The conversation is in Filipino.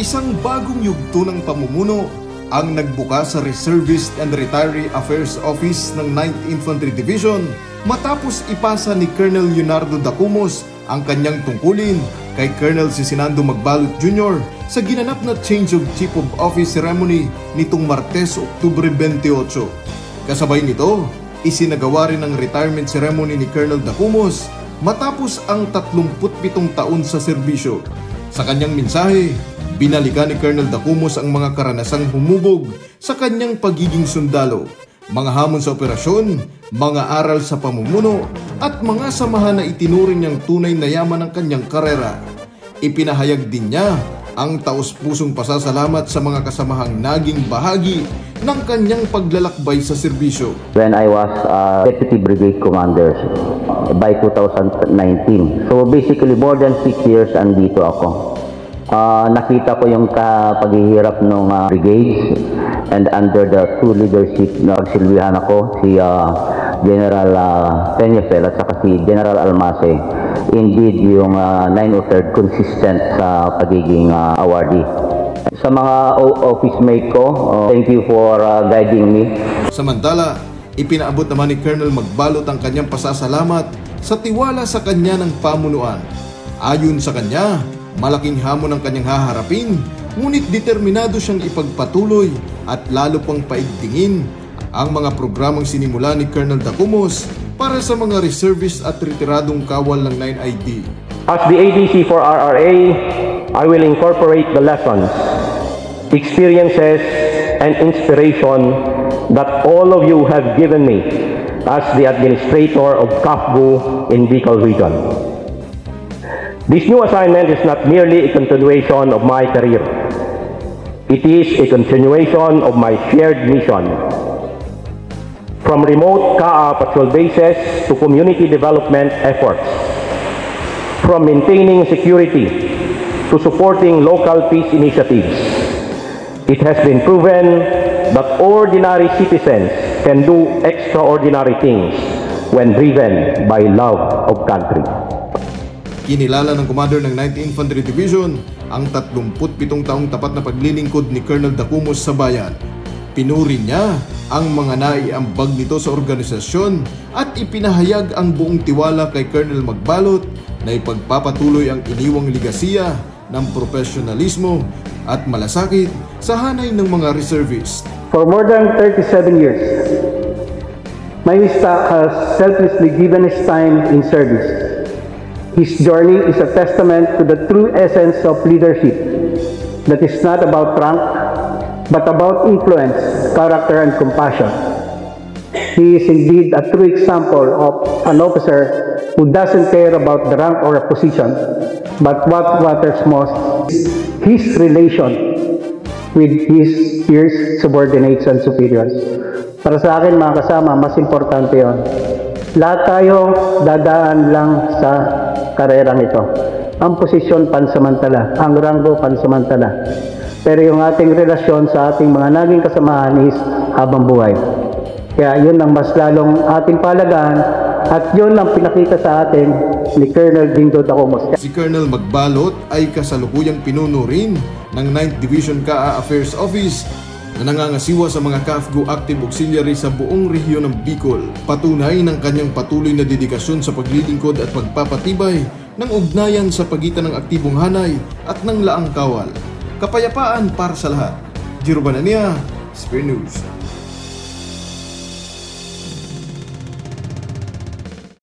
Isang bagong yugto ng pamumuno ang nagbukas sa Reservist and Retiree Affairs Office ng 9th Infantry Division matapos ipasa ni Colonel Leonardo Dacumos ang kanyang tungkulin kay Colonel Sisinando Magbalot Jr. sa ginanap na Change of Chief of Office ceremony nitong Martes, Oktubre 28. Kasabay nito, isinagawa rin ang retirement ceremony ni Colonel Dacumos matapos ang 37 taon sa serbisyo. Sa kanyang mensahe, binalikan ni Colonel Dacumos ang mga karanasang humubog sa kanyang pagiging sundalo, mga hamon sa operasyon, mga aral sa pamumuno, at mga samahan na itinuring niyang tunay na yaman ng kanyang karera. Ipinahayag din niya ang taos-pusong pasasalamat sa mga kasamahang naging bahagi ng kanyang paglalakbay sa serbisyo. When I was Deputy Brigade Commander by 2019. So basically more than 6 years andito ako. Nakita ko yung paghihirap ng brigades, and under the two leadership na pagsilbihan ako, si General Peñafel at saka si General Almase. Indeed, yung 903rd consistent sa pagiging awardee. Sa mga office mate ko, thank you for guiding me. Samantala, ipinaabot naman ni Colonel Magbalot ang kanyang pasasalamat sa tiwala sa kanya ng pamunuan. Ayon sa kanya, malaking hamon ang kanyang haharapin, ngunit determinado siyang ipagpatuloy at lalo pang paigtingin ang mga programang sinimula ni Colonel Dacumos para sa mga reservist at retiradong kawal ng 9ID. As the ADC for RRA, I will incorporate the lessons, experiences, and inspiration that all of you have given me as the administrator of CAFGU in Bicol Region. This new assignment is not merely a continuation of my career. It is a continuation of my shared mission. From remote CAA patrol bases to community development efforts. From maintaining security to supporting local peace initiatives. It has been proven that ordinary citizens can do extraordinary things when driven by love of country. Kinilala ng commander ng 9th Infantry Division ang 37 taong tapat na paglilingkod ni Colonel Dacumos sa bayan. Pinuri niya ang mga naiambag nito sa organisasyon at ipinahayag ang buong tiwala kay Colonel Magbalot na ipagpapatuloy ang iniwang ligasiya ng profesionalismo at malasakit sa hanay ng mga reservist. For more than 37 years, my staff has selflessly given his time in service. His journey is a testament to the true essence of leadership that is not about rank, but about influence, character, and compassion. He is indeed a true example of an officer who doesn't care about the rank or a position, but what matters most is his relation with his peers, subordinates, and superiors. Para sa akin, mga kasama, mas importante yon. Lahat tayo dadaan lang sa karerang ito. Ang posisyon pansamantala, ang ranggo pansamantala. Pero yung ating relasyon sa ating mga naging kasamahan is habang buhay. Kaya yun ang mas lalong ating palagaan at yun ang pinakita sa atin ni Colonel Dindo Dacumos. Si Colonel Magbalot ay kasalukuyang pinuno rin ng 9th Division CAA Affairs Office na nangangasiwa sa mga CAFGU Active Auxiliary sa buong rehiyon ng Bicol. Patunay ng kanyang patuloy na dedikasyon sa paglilingkod at pagpapatibay ng ugnayan sa pagitan ng aktibong hanay at ng laang kawal. Kapayapaan para sa lahat. Jiro Banania, Spear News.